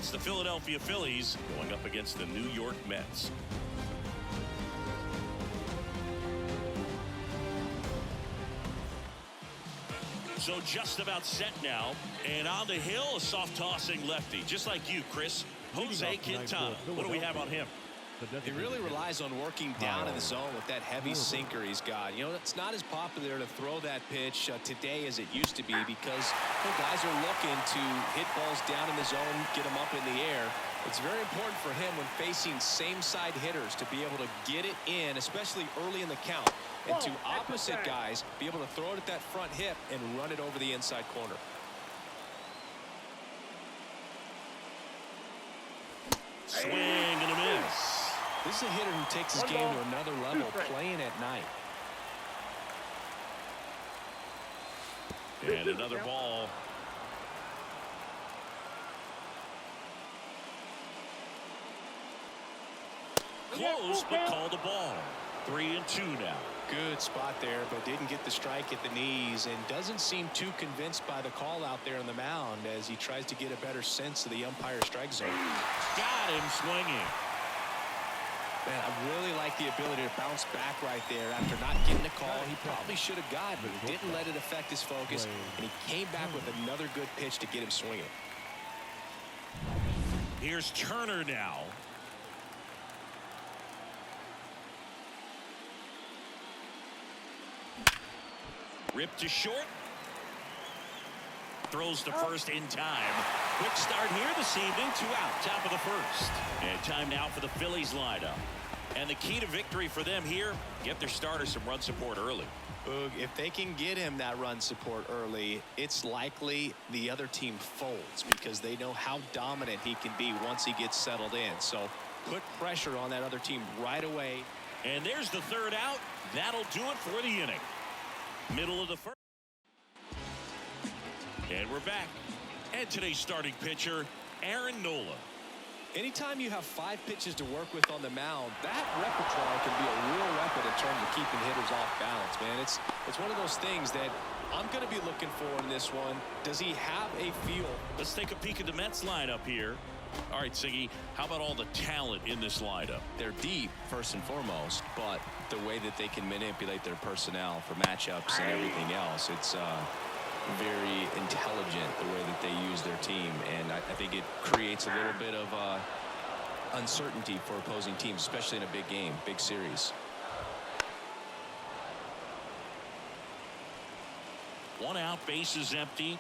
It's the Philadelphia Phillies going up against the New York Mets. So just about set now, and on the hill, a soft tossing lefty, just like you, Chris. Jose Quintana. What do we have on him? He really relies on working down in the zone with that heavy sinker he's got. You know, it's not as popular to throw that pitch today as it used to be because guys are looking to hit balls down in the zone, get them up in the air. It's very important for him when facing same-side hitters to be able to get it in, especially early in the count. And to opposite guys, be able to throw it at that front hip and run it over the inside corner. Swing and a miss. This is a hitter who takes his game to another level, playing at night. And another ball. Close, but called a ball. 3-2 now. Good spot there, but didn't get the strike at the knees and doesn't seem too convinced by the call out there on the mound as he tries to get a better sense of the umpire strike zone. Got him swinging. Man, I really like the ability to bounce back right there after not getting a call he probably should have gotten, but he didn't let it affect his focus, and he came back with another good pitch to get him swinging. Here's Turner now. Ripped to short. Throws to first in time. Quick start here this evening. 2 out, top of the first. And time now for the Phillies lineup. And the key to victory for them here, get their starter some run support early. Boog, if they can get him that run support early, it's likely the other team folds because they know how dominant he can be once he gets settled in. So put pressure on that other team right away. And there's the third out. That'll do it for the inning. Middle of the first. And we're back. And today's starting pitcher, Aaron Nola. Anytime you have 5 pitches to work with on the mound, that repertoire can be a real weapon in terms of keeping hitters off balance, man. It's one of those things that I'm going to be looking for in this one. Does he have a feel? Let's take a peek at the Mets lineup here. All right, Siggy, how about all the talent in this lineup? They're deep, first and foremost, but the way that they can manipulate their personnel for matchups and everything else, it's very intelligent the way that they use their team, and I think it creates a little bit of uncertainty for opposing teams, especially in a big game, big series. 1 out, bases empty.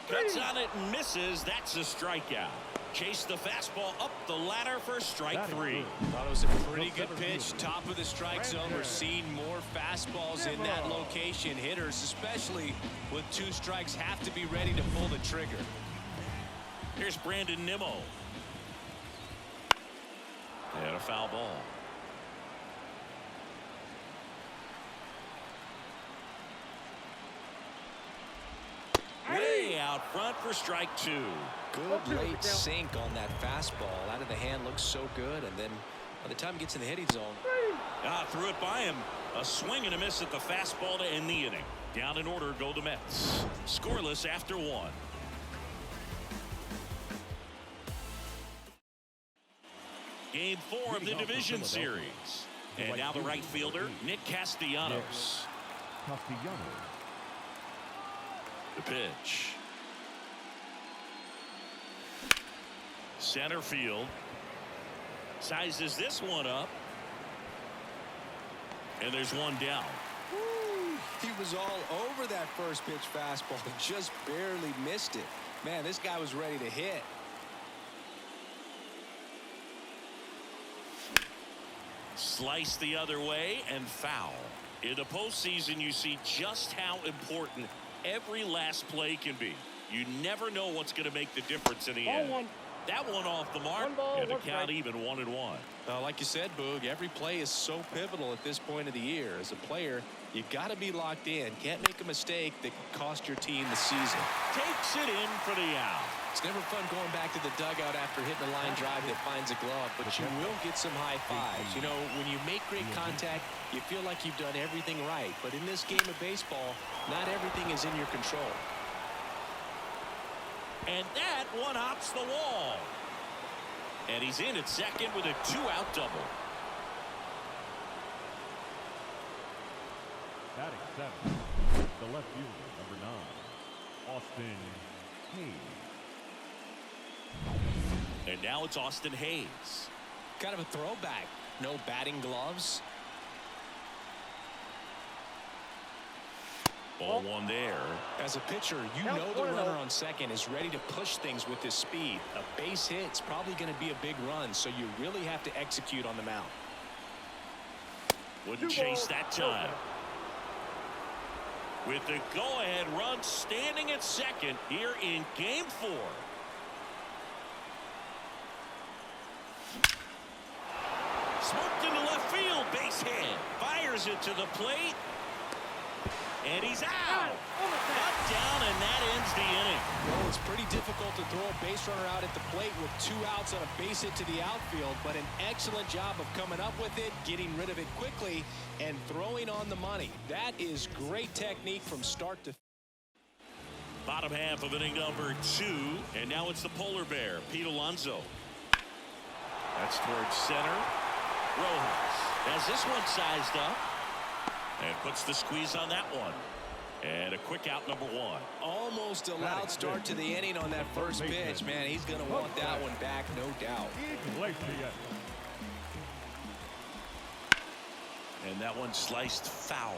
Cuts on it and misses. That's a strikeout. Chase the fastball up the ladder for strike 3. Thought it was a pretty good pitch. Top of the strike zone. We're seeing more fastballs in that location. Hitters, especially with 2 strikes, have to be ready to pull the trigger. Here's Brandon Nimmo. And a foul ball. Way out front for strike 2. Good late sink on that fastball. Out of the hand looks so good, and then by the time he gets in the hitting zone. Threw it by him. A swing and a miss at the fastball to end the inning. Down in order go the Mets. Scoreless after 1. Game 4 of the division series. And now the right fielder, Nick Castellanos. The pitch. Center field. Sizes this one up. And there's one down. Woo, he was all over that first pitch fastball. Just barely missed it. Man, this guy was ready to hit. Slice the other way and foul. In the postseason, you see just how important every last play can be. You never know what's going to make the difference in the end. That one off the mark, and the count even 1-1. Like you said, Boog, every play is so pivotal at this point of the year. As a player, you got to be locked in. Can't make a mistake that can cost your team the season. Takes it in for the out. It's never fun going back to the dugout after hitting a line drive that finds a glove, but you will get some high fives. You know, when you make great contact, you feel like you've done everything right. But in this game of baseball, not everything is in your control. And that one hops the wall. And he's in at second with a 2-out double. Batting seventh, the left fielder, number 9, Austin Hayes. And now it's Austin Hayes. Kind of a throwback. No batting gloves. Ball one there. As a pitcher, you know the runner on second is ready to push things with his speed. A base hit's probably going to be a big run, so you really have to execute on the mound. Wouldn't chase that time. With the go-ahead run standing at second here in Game 4. Smoked into left field, base hit. Fires it to the plate. And he's out. Cut down, and that ends the inning. Well, it's pretty difficult to throw a base runner out at the plate with 2 outs on a base hit to the outfield, but an excellent job of coming up with it, getting rid of it quickly, and throwing on the money. That is great technique from start to finish. Bottom half of inning number 2, and now it's the polar bear, Pete Alonso. That's towards center. Rojas has this one sized up and puts the squeeze on that one. And a quick out, number 1. Almost a loud start to the inning on that first pitch. Man, he's going to want that one back, no doubt. And that one sliced foul.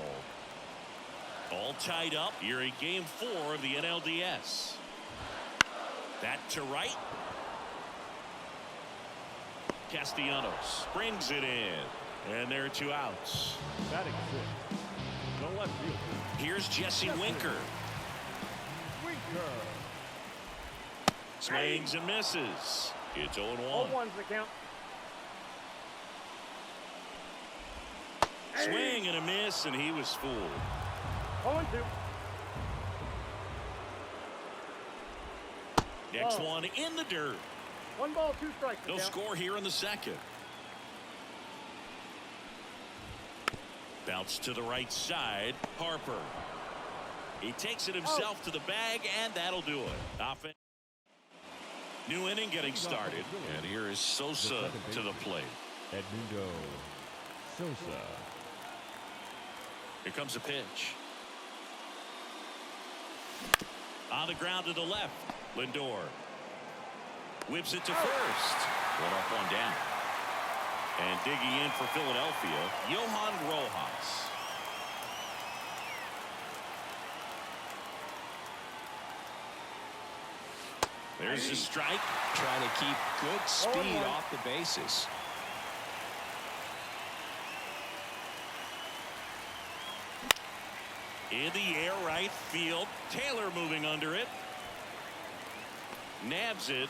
All tied up here in Game 4 of the NLDS. That to right. Castellanos brings it in. And there are 2 outs. Batting sixth, the left fielder. Here's Jesse Winker. Winker. Swings and misses. It's 0-1. 0-1's the count. Swing and a miss, and he was fooled. 0-2. Next one in the dirt. 1 ball, 2 strikes. No score here in the second. Bounce to the right side. Harper. He takes it himself to the bag, and that'll do it. Offense. New inning getting started. And here is Sosa to the plate. Edmundo Sosa. Here comes a pitch. On the ground to the left. Lindor. Whips it to first. One up, one down. And digging in for Philadelphia, Johan Rojas. There's the strike. Trying to keep good speed off the bases. In the air, right field. Taylor moving under it. Nabs it.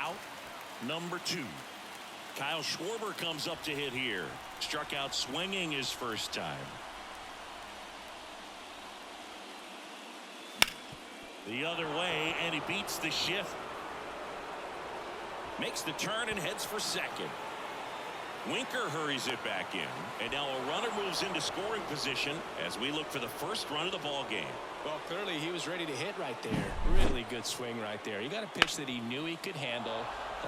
Out number 2. Kyle Schwarber comes up to hit here. Struck out swinging his first time. The other way, and he beats the shift. Makes the turn and heads for second. Winker hurries it back in, and now a runner moves into scoring position as we look for the first run of the ball game. Well, clearly he was ready to hit right there. Really good swing right there. He got a pitch that he knew he could handle,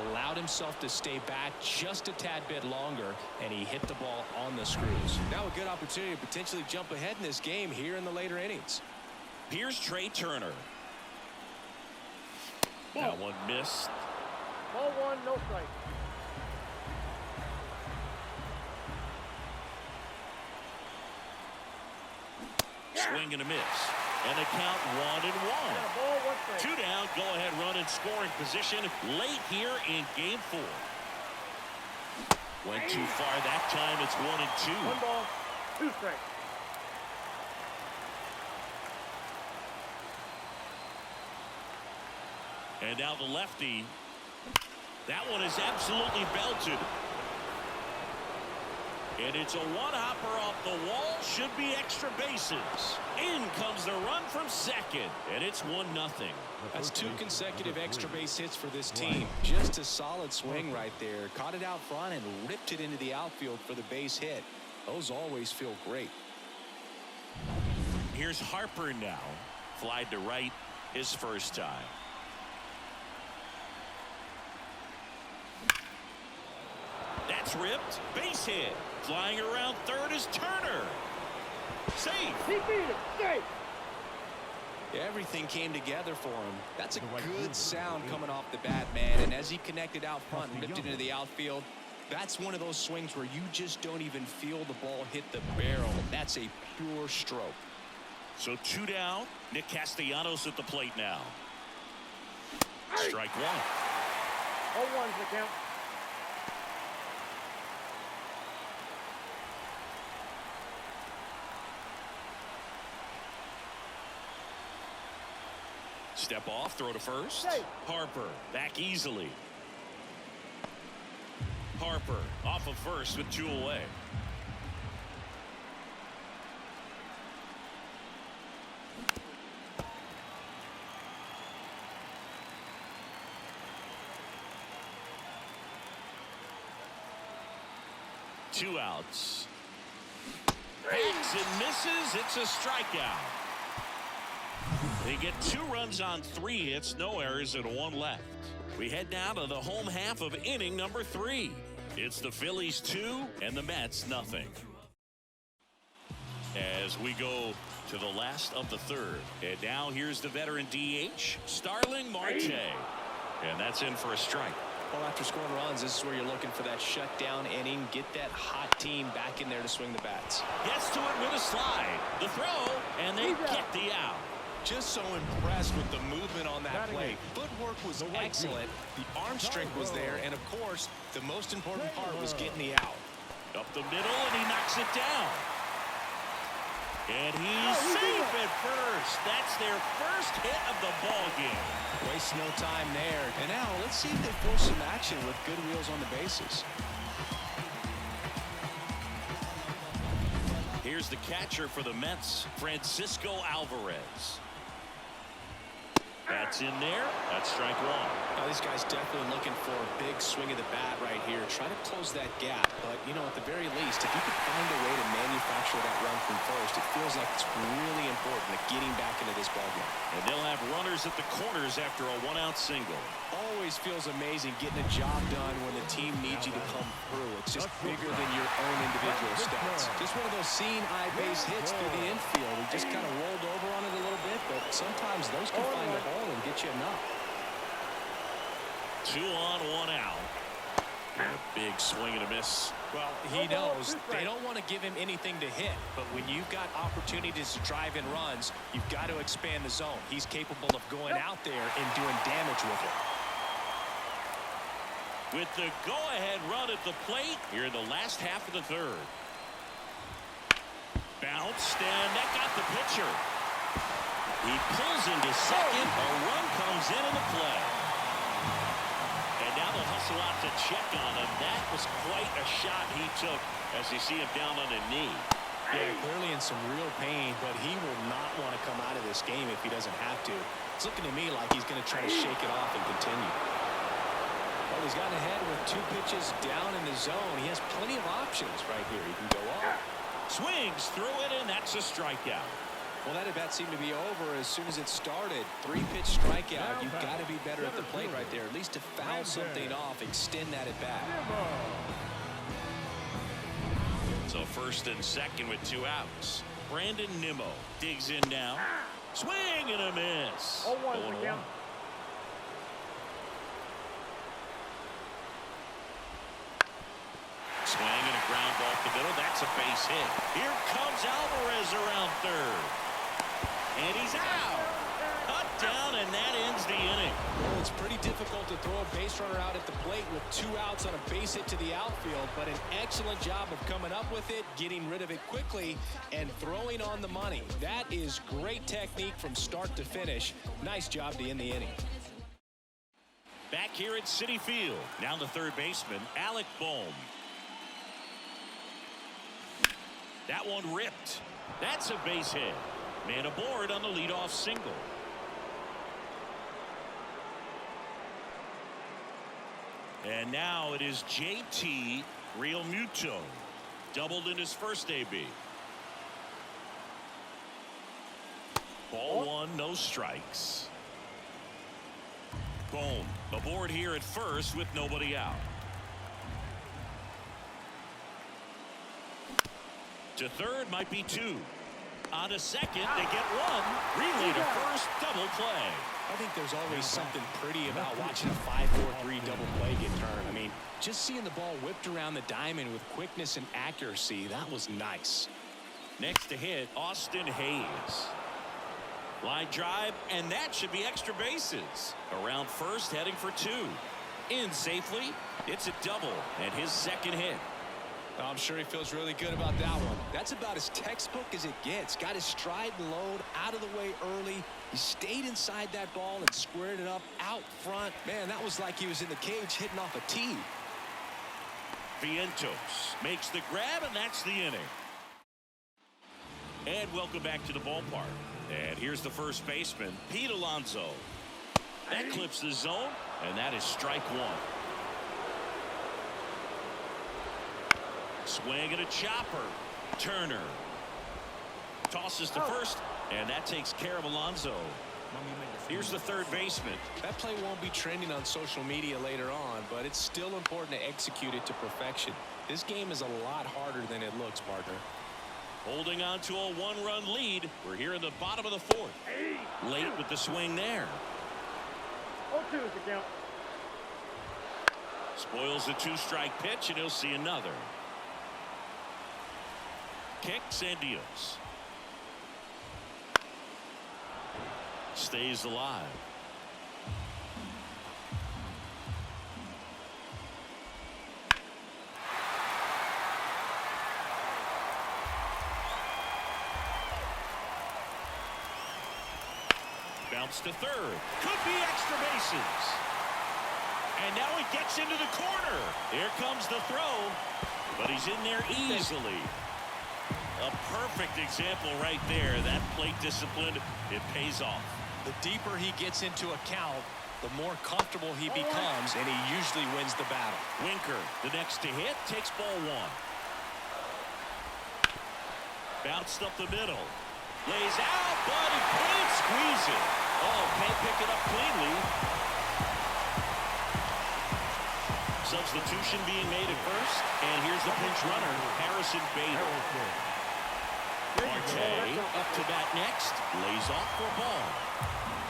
allowed himself to stay back just a tad bit longer, and he hit the ball on the screws. Now a good opportunity to potentially jump ahead in this game here in the later innings. Here's Trey Turner. That one missed. Ball 1, no strike. Swing and a miss. And the count 1-1. Ball 1 strike. 2 down. Go ahead run in scoring position late here in Game 4. Went too far that time. It's 1-2. 1 ball, 2 strikes. And now the lefty. That one is absolutely belted. And it's a one-hopper off the wall. Should be extra bases. In comes the run from second. And it's 1-0. That's 2 consecutive extra base hits for this team. Just a solid swing right there. Caught it out front and ripped it into the outfield for the base hit. Those always feel great. Here's Harper now. Flied to right his first time. tripped. Base hit. Flying around third is Turner. Safe. He beat it. Safe. Everything came together for him. That's a good sound coming off the bat, man. And as he connected out front and ripped it into the outfield, that's one of those swings where you just don't even feel the ball hit the barrel. That's a pure stroke. So 2 down. Nick Castellanos at the plate now. Strike one. 0-1's the count. Step off, throw to first. Safe. Harper back easily. Harper off of first with 2 away. Two outs. Hacks and misses. It's a strikeout. They get 2 runs on 3 hits, no errors, and 1 left. We head down to the home half of inning number 3. It's the Phillies 2 and the Mets nothing. As we go to the last of the third. And now here's the veteran DH, Starling Marte. And that's in for a strike. Well, after scoring runs, this is where you're looking for that shutdown inning. Get that hot team back in there to swing the bats. Gets to it with a slide. The throw, and they get the out. Just so impressed with the movement on that play. Footwork was excellent. The arm strength was there. And, of course, the most important part was getting the out. Up the middle, and he knocks it down. And he's safe at first. That's their first hit of the ball game. Waste no time there. And now let's see if they force some action with good wheels on the bases. Here's the catcher for the Mets, Francisco Alvarez. That's in there. That's strike one. Now, these guys definitely looking for a big swing of the bat right here. Trying to close that gap. But, you know, at the very least, if you could find a way to manufacture that run from first, it feels like it's really important to getting back into this ballgame. And they'll have runners at the corners after a 1-out single. Always feels amazing getting a job done when the team needs you to come through. It's just bigger than your own individual stats. Just one of those seeing eye base hits through the infield. He just kind of rolled over on it a little bit, but sometimes those can find a hole and get you enough. 2 on, 1 out. And a big swing and a miss. Well, he knows they don't want to give him anything to hit, but when you've got opportunities to drive in runs, you've got to expand the zone. He's capable of going out there and doing damage with it. With the go-ahead run at the plate here in the last half of the third. Bounced, and that got the pitcher. He pulls into second. A run comes in the play. And now they'll hustle out to check on him. That was quite a shot he took as you see him down on a knee. Yeah, clearly in some real pain, but he will not want to come out of this game if he doesn't have to. It's looking to me like he's going to try to shake it off and continue. Well, he's gotten ahead with 2 pitches down in the zone. He has plenty of options right here. He can go up. Swings through it, and that's a strikeout. Well, that at bat seemed to be over as soon as it started. 3-pitch strikeout. You've got to be better at the plate right there, at least to foul something off, extend that at bat. So first and second with 2 outs. Brandon Nimmo digs in now. Swing and a miss. 0-1 again. Swing and a ground ball up the middle. That's a base hit. Here comes Alvarez around third. And he's out. Cut down, and that ends the inning. Well, it's pretty difficult to throw a base runner out at the plate with 2 outs on a base hit to the outfield, but an excellent job of coming up with it, getting rid of it quickly, and throwing on the money. That is great technique from start to finish. Nice job to end the inning. Back here at Citi Field. Now the third baseman, Alec Bohm. That one ripped. That's a base hit. Man aboard on the leadoff single. And now it is JT Realmuto. Doubled in his first AB. Ball 1, no strikes. Bohm aboard here at first with nobody out. To third might be 2. On to second, they get 1. Relay to first, double play. I think there's always something pretty about watching a 5-4-3 double play get turned. I mean, just seeing the ball whipped around the diamond with quickness and accuracy, that was nice. Next to hit, Austin Hayes. Line drive, and that should be extra bases. Around first, heading for 2. In safely, it's a double, and his second hit. I'm sure he feels really good about that one. That's about as textbook as it gets. Got his stride and load out of the way early. He stayed inside that ball and squared it up out front. Man, that was like he was in the cage hitting off a tee. Vientos makes the grab, and that's the inning. And welcome back to the ballpark. And here's the first baseman, Pete Alonso. That clips the zone, and that is strike 1. Swing and a chopper. Turner tosses to first, and that takes care of Alonso. Here's the third baseman. That play won't be trending on social media later on, but it's still important to execute it to perfection. This game is a lot harder than it looks, partner. Holding on to a 1-run lead. We're here in the bottom of the 4th. Late with the swing there. 0-2 is the count. Spoils the 2-strike pitch, and he'll see another. Kicks and deals. Stays alive. Bounce to third. Could be extra bases. And now he gets into the corner. Here comes the throw. But he's in there easily. A perfect example right there. That plate discipline, it pays off. The deeper he gets into a count, the more comfortable he becomes, and he usually wins the battle. Winker, the next to hit, takes ball 1. Bounced up the middle. Lays out, but he can't squeeze it. Oh, can't pick it up cleanly. Substitution being made at first, and here's the pinch runner, Harrison Bader. Marte up to bat next, lays off for a ball.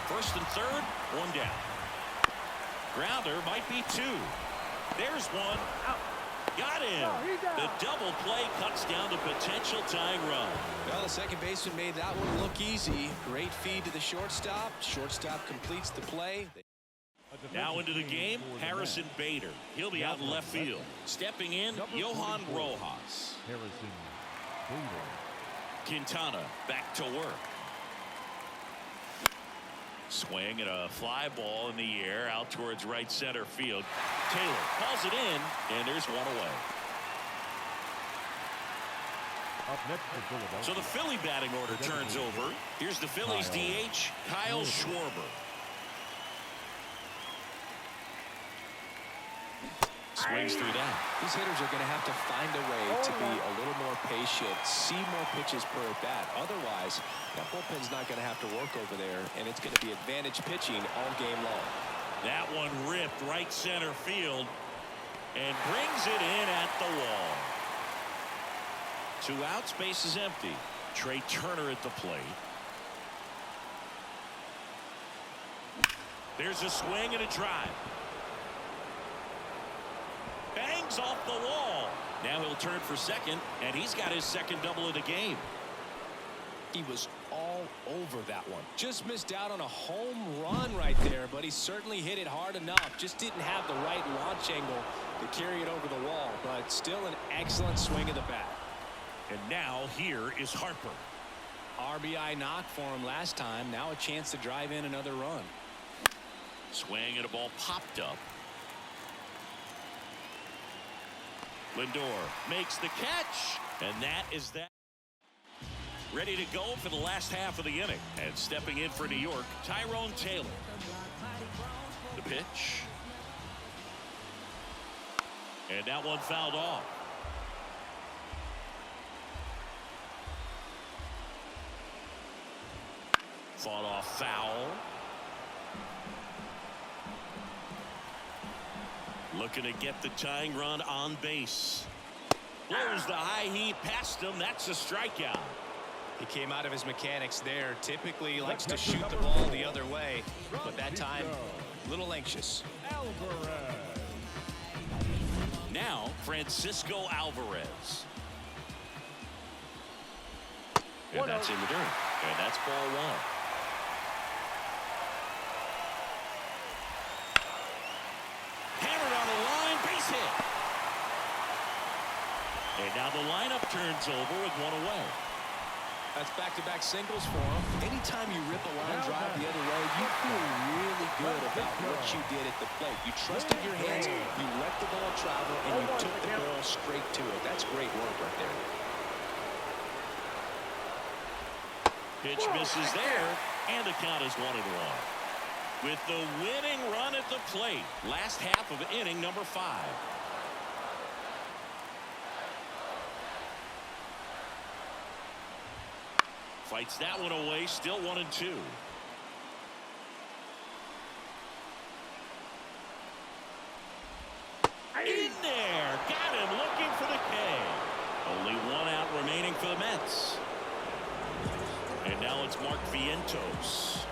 First and third, 1 down. Grounder might be 2. There's 1. Got him. The double play cuts down the potential tying run. Well, the second baseman made that one look easy. Great feed to the shortstop. Shortstop completes the play. Now into the game, Harrison Bader. He'll be out in left field. Stepping in, Johan Rojas. Harrison Bader. Quintana back to work. Swing and a fly ball in the air out towards right center field. Taylor calls it in, and there's 1 away. Up next for Philadelphia. So the Philly batting order turns over. Here's the Phillies DH, Kyle Schwarber. Swings through that. These hitters are going to have to find a way to be a little more patient, see more pitches per at bat. Otherwise, that bullpen's not going to have to work over there, and it's going to be advantage pitching all game long. That one ripped right center field and brings it in at the wall. 2 outs, base is empty. Trey Turner at the plate. There's a swing and a drive. Bangs off the wall. Now he'll turn for second, and he's got his second double of the game. He was all over that one. Just missed out on a home run right there, but he certainly hit it hard enough. Just didn't have the right launch angle to carry it over the wall, but still an excellent swing of the bat. And now here is Harper. RBI knock for him last time. Now a chance to drive in another run. Swing and a ball popped up. Lindor makes the catch, and that is that. Ready to go for the last half of the inning. And stepping in for New York, Tyrone Taylor. The pitch. And that one fouled off. Fought off foul. Looking to get the tying run on base. Blows the high heat past him. That's a strikeout. He came out of his mechanics there. Typically likes to shoot the ball the other way, but that time a little anxious. Alvarez. Now Francisco Alvarez. And that's in the dirt. And that's ball one. Hammered on the line, base hit. And now the lineup turns over with one away. That's back-to-back singles for him. Anytime you rip a line drive the other way, you feel really good about what you did at the plate. You trusted your hands, you let the ball travel, and you took the ball straight to it. That's great work right there. Pitch misses there, and the count is 1-1. With the winning run at the plate, last half of inning number 5. Fights that one away, still 1-2. In there, got him looking for the K. Only one out remaining for the Mets. And now it's Mark Vientos.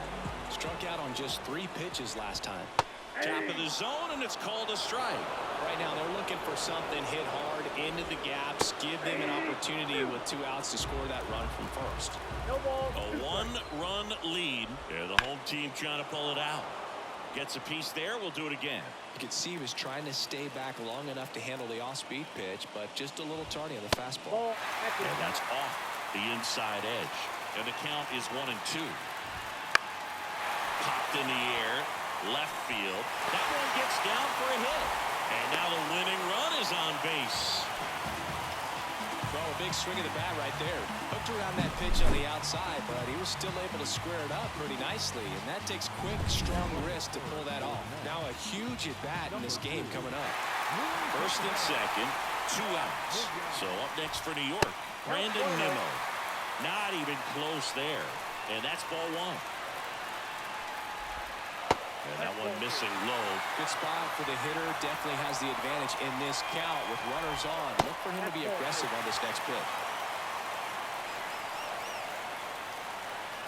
Struck out on just 3 pitches last time. Top of the zone, and it's called a strike. Right now they're looking for something hit hard into the gaps, give them an opportunity with 2 outs to score that run from first. No ball. A 1-run lead. Yeah, the home team trying to pull it out. Gets a piece there. We'll do it again. You could see he was trying to stay back long enough to handle the off-speed pitch, but just a little tardy on the fastball. And that's off the inside edge. And the count is 1-2. Popped in the air, left field. That one gets down for a hit. And now the winning run is on base. Well, a big swing of the bat right there. Hooked around that pitch on the outside, but he was still able to square it up pretty nicely. And that takes quick, strong wrist to pull that off. Now a huge at-bat in this game coming up. First and second, 2 outs. So up next for New York, Brandon Nimmo. Not even close there. And that's ball 1. And that one missing low. Good spot for the hitter. Definitely has the advantage in this count with runners on. Look for him to be aggressive on this next pitch.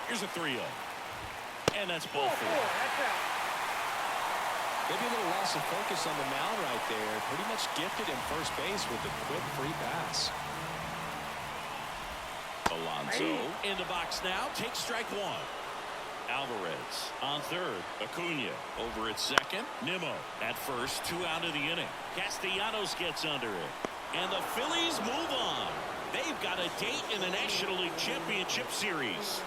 Here's a 3-0. And that's ball 4. Maybe a little loss of focus on the mound right there. Pretty much gifted in first base with a quick free pass. Alonso in the box now. Takes strike 1. Alvarez on third. Acuna over at second. Nimmo at first. 2 out of the inning. Castellanos gets under it. And the Phillies move on. They've got a date in the National League Championship Series.